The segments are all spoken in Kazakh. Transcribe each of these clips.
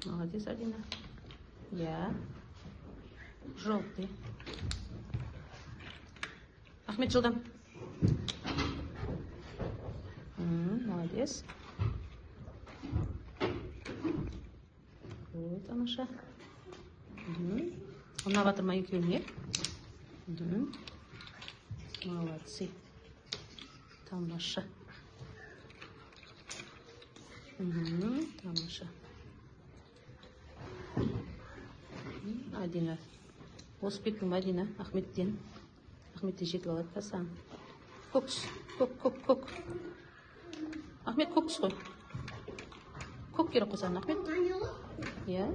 Молодец, Алина. Я. Желтый. Ахмет, жылдам. Молодец. Ой, тамаша. Ұнаватыр ма екеуіңе? Молодцы. Тамаша. Тамаша. Адина. Оспеттің Мадина, Ахметтен. Ахметтен жетіп алады да саған. Көк түс. Көк. Ахмет көк түс қой. Көк керек қой саған, Ахмет. Иә.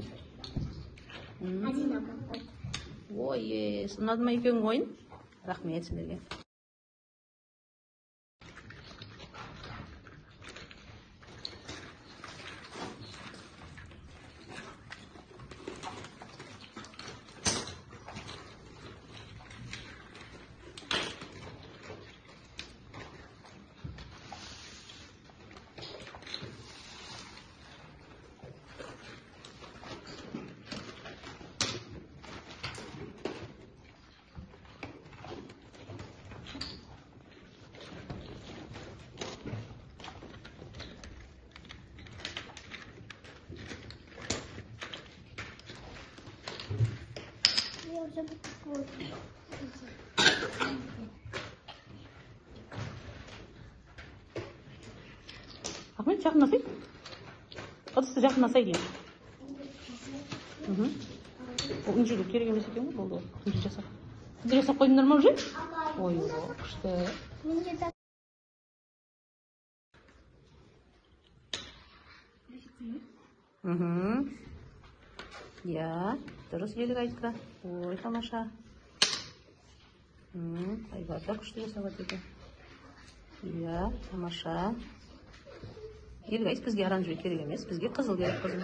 Ой, ұнады ма екеуің ойын? Рахмет сендерге. Ахмет, жақындасай. Ыдысты жақындасай деймін. Үнжілу керек емес екен ғой, болды. Үнжіл жасап. Сіздер жасап қойдыңдар ма уже? Ой, күшті. Я, дұрыс елік айтты. Ой, тамаша. Айбарда күшті жасап екен. Я, тамаша. Елік айт, бізге оранжевый керек емес, бізге қызыл керек қызыл.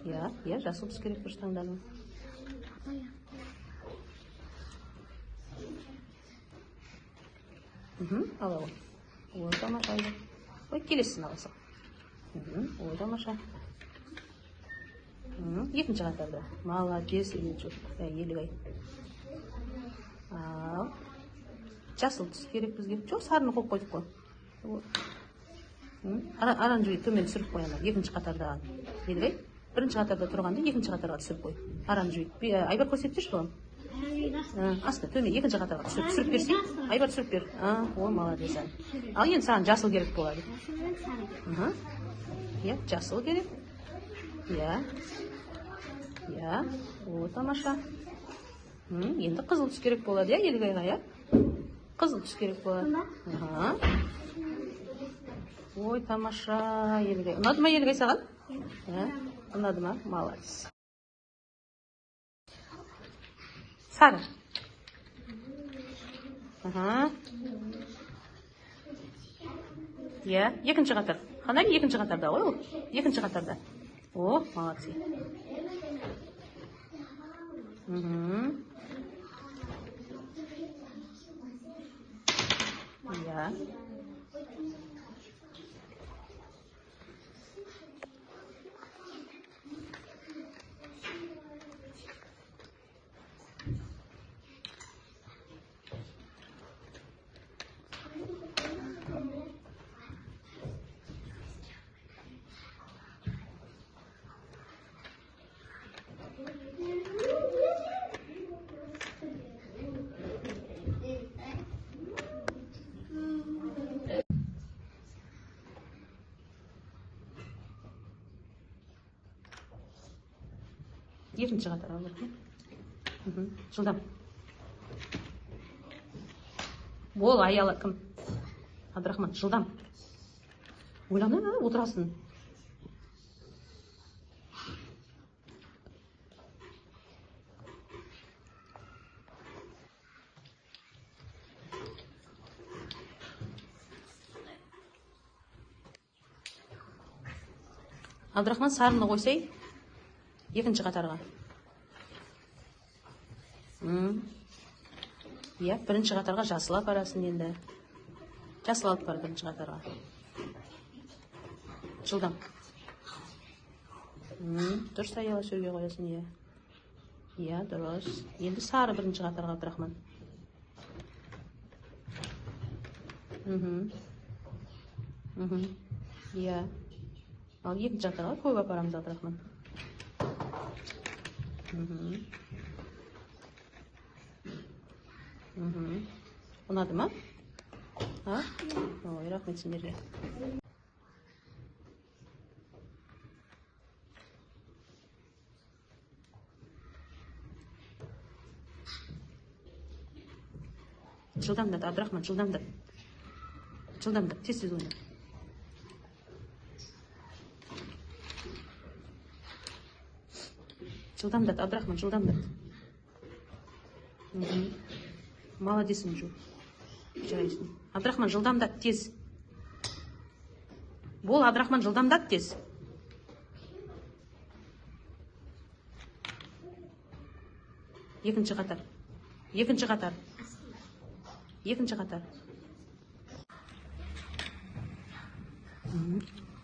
Я, жасыл түс керек дұрыс таңдадың. Ала ғой. Ой, тамаша. Ой, келесін аласың. Ой, тамаша. Екінші қатарда. Молодец, елік ай. Жасыл түс керек бізге. Жоқ, сарыны қойып қойдық қой. Оранжевый төмен түсіріп қойына. Екінші қатарда. Елік ай. Бірінші қатарда тұрғанды екінші қатарға түсіріп қой. Оранжевый. Айбар көрсетші балам. Асты, төмен екінші қатарға түсіріп берсей. Айбар түсіріп бер. Ой, молодец. Ал енді саған жасыл керек болады. Жасыл керек. О, тамаша. Енді қызыл түс керек болады, елік айға, қызыл түс керек болады. Ой, тамаша, елік ай. Ұнады ма елік ай саған? Ұнады ма? Молодец. Сары. Екінші қатар. Қандай екінші қатарда ғой ол? Екінші қатарда. О, молодцы. Я. Екінші қатар алып өткен. Жылдам. Бол, аяла кім? Абдрахман, жылдам. Ойлана, отырасың. Абдрахман, сарыны қойсай. Екінші қатарға. Бірінші қатарға жасыл апарасын енді. Жасыл алып бар бірінші қатарға. Жылдам. Дұрыс, аяла сөйге қоясың, иә. Иә, дұрыс. Енді сары бірінші қатарға, Абдрахман. Иә. Ал екінші қатарға көп апарамыз, Абдрахман. Ұнады ма? Ой, рахмет сендерге. Жылдамдат, Абдрахман, жылдамдат. Жылдамдат, тез-тез ойна. Жылдамдат, Абдрахман, жылдамдат. Молодецсің, Джу. Жарайсың. Абдрахман, жылдамдат, тез. Бол, Абдрахман, жылдамдат, тез. Екінші қатар. Екінші қатар. Екінші қатар.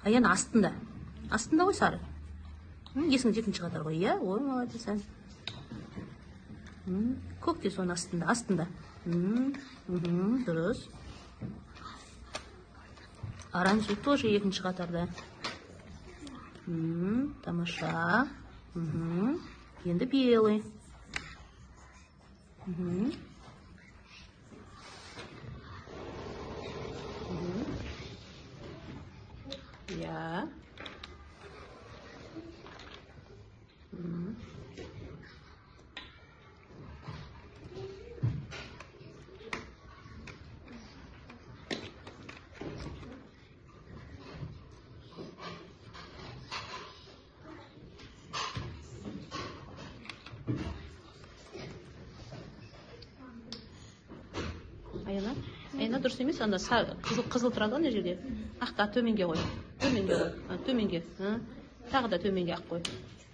Аян астында. Астында ғой сары. Есіңіз екінші қатар ғой, иә? Ой, молодец. Көкте соның астында, астында. Дұрыс. Оранжевый тоже екінші қатарда. Тамаша. Енді белый. Я. Аяна дұрыс емес, анда қызыл тұрады ана жерде. Ақта төменге қой. Төменге қой. Төменге. Тағы да төменге ақ қой.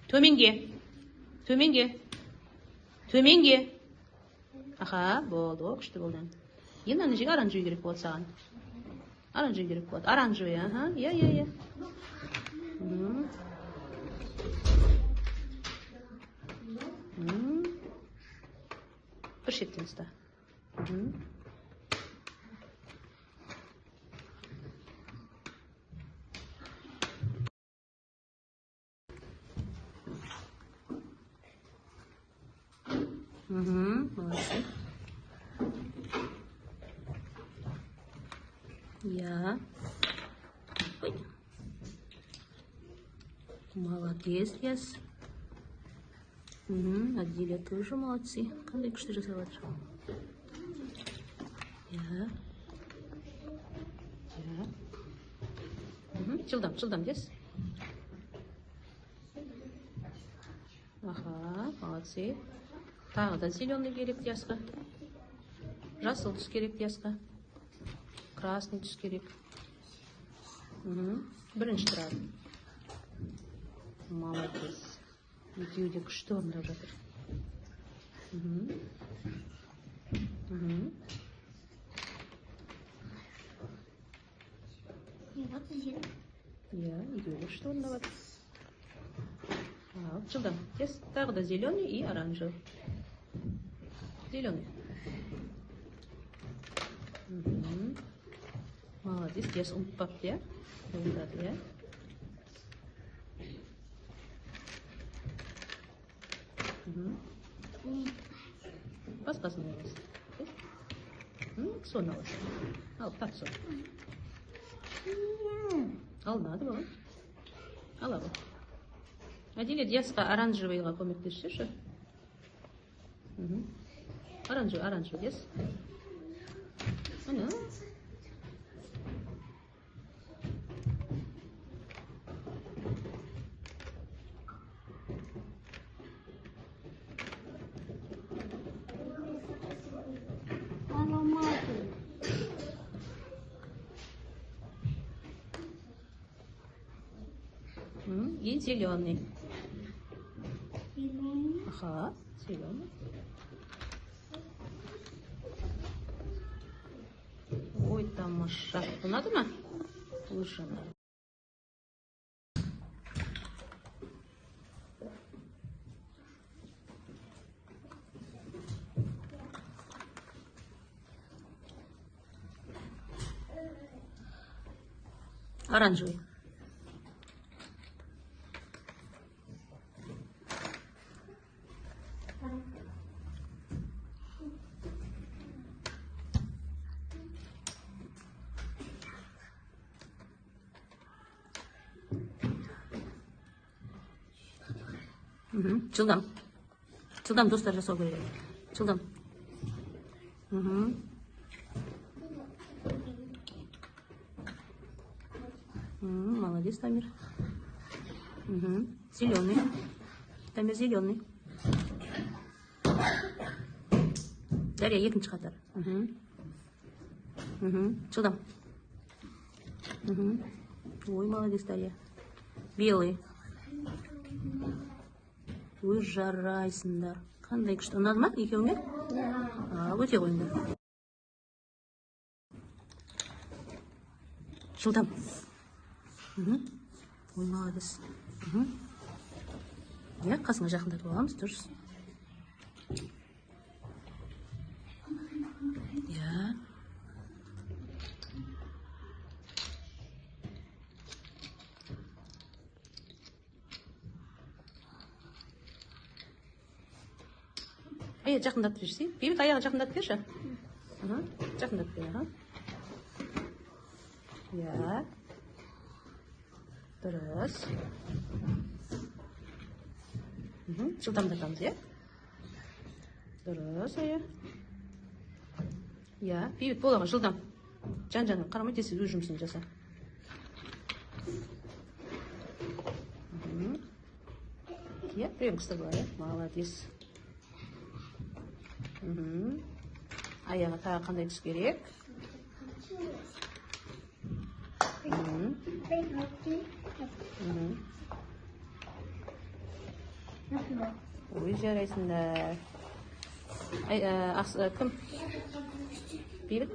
Төменге. Төменге. Төменге. Аха, болды, о, күшті болды. Енді ана жерге оранжевый керек болады саған. Оранжевый керек болады. Оранжевый, аха. Иә. Бір шеттен ұста. Молодцы. Я. Ой. Молодец, яс. Адиля тоже молодцы. Қандай күшті жасап жатыр. Я. Жылдам, дес. Аха, молодцы. Тағы да зеленый керек ясқа. Жасыл түс керек ясқа. Красный түс керек. Бірінші тұрады. Молодец. Екеуі де күшті орындап жатыр. Иә, екеуі де күшті орындап жатыр. Жылдам. Тағы да зеленый и оранжевый. Зеленый. Молодец, я ұмытпапты, иә? Ойындады, иә? Басқасын аласың. Соны аласың. Ал, тап соны. Алынады бұл. Ала бұл. Әдейлет, ясқа оранжевыйға көмектесші. Оранжевый, yes? Ана. И зеленый. Ага, зеленый. Ой, тамаша. Ұнады ма? Лучше. Оранжевый. Жылдам. Жылдам достар жасау керек. Жылдам. Молодец, Тамир. Зеленый. Тамир зеленый. Дарья, екінші қатар. Жылдам. Ой, молодец, Дарья. Белый. Ой, жарайсыңдар. Қандай күшті. Ұнады ма екеуіңе? Өте қойыңдар. Жылдам. Ой, молодец. Я қасыңа жақындатып аламыз, дұрыс. Я. Жақындатып берші. Бейбіт аяғы жақындатып берші. Жақындатып бер. Я. Дұрыс. Жылдамдатамыз, е? Дұрыс, ая. Я. Бейбіт болаға жылдам. Жан-жанын қарамай десе өз жұмысын жаса. Я. Прям қысты была, е? Молодец. Аяғы тағы қандай түс керек? Ой, жарайсыңдар. Кім? Бейбіт?